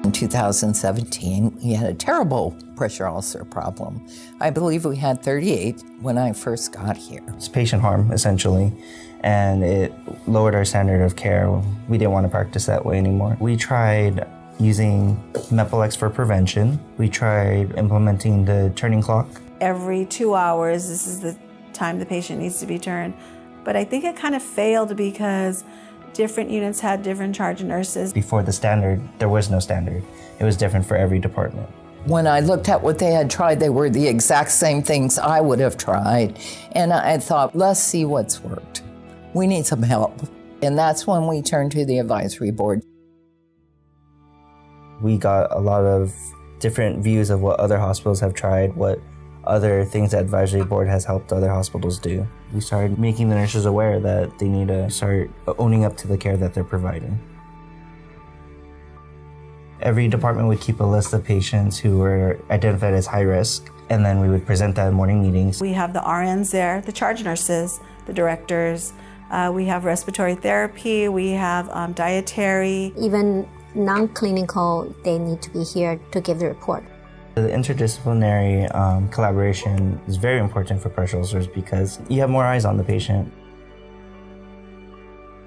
in 2017, we had a terrible pressure ulcer problem. I believe we had 38 when I first got here. It's patient harm, essentially, and it lowered our standard of care. We didn't want to practice that way anymore. We tried using Mepilex for prevention. We tried implementing the turning clock. Every 2 hours, this is the time the patient needs to be turned. But I think it kind of failed because different units had different charge nurses. Before the standard, there was no standard. It was different for every department. When I looked at what they had tried, they were the exact same things I would have tried. And I thought, let's see what's worked. We need some help. And that's when we turned to the advisory board. We got a lot of different views of what other hospitals have tried, what other things the advisory board has helped other hospitals do. We started making the nurses aware that they need to start owning up to the care that they're providing. Every department would keep a list of patients who were identified as high risk, and then we would present that in morning meetings. We have the RNs there, the charge nurses, the directors. We have respiratory therapy, we have dietary. Even non-clinical, they need to be here to give the report. The interdisciplinary collaboration is very important for pressure ulcers because you have more eyes on the patient.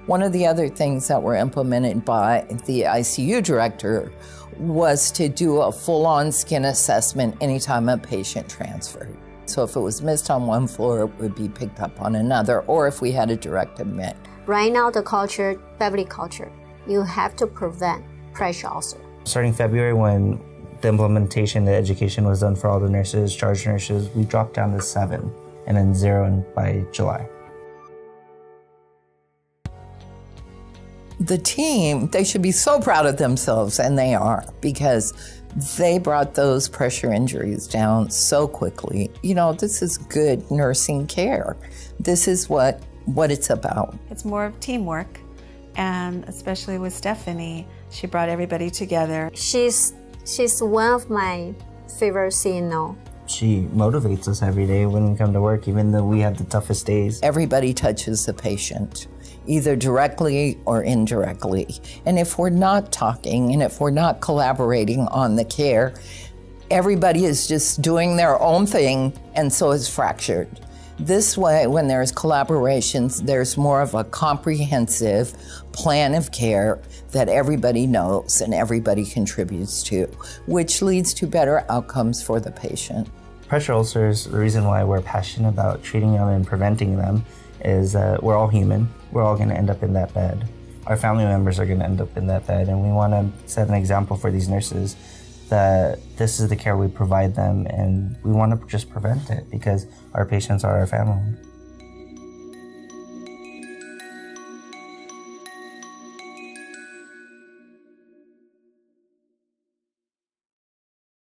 One of the other things that were implemented by the ICU director was to do a full-on skin assessment anytime a patient transferred. So if it was missed on one floor, it would be picked up on another, or if we had a direct admit. Right now, the culture, Beverly culture, you have to prevent pressure ulcer. Starting February, when the implementation, the education was done for all the nurses, charge nurses, we dropped down to 7 and then 0 by July. The team, they should be so proud of themselves, and they are, because they brought those pressure injuries down so quickly. You know, this is good nursing care. This is what it's about. It's more of teamwork, and especially with Stephanie, she brought everybody together. She's one of my favorite CNO. She motivates us every day when we come to work, even though we have the toughest days. Everybody touches the patient, either directly or indirectly. And if we're not talking and if we're not collaborating on the care, everybody is just doing their own thing, and so it's fractured. This way, when there's collaborations, there's more of a comprehensive plan of care that everybody knows and everybody contributes to, which leads to better outcomes for the patient. Pressure ulcers, the reason why we're passionate about treating them and preventing them is that we're all human. We're all going to end up in that bed. Our family members are going to end up in that bed, and we want to set an example for these nurses that this is the care we provide them, and we want to just prevent it because our patients are our family.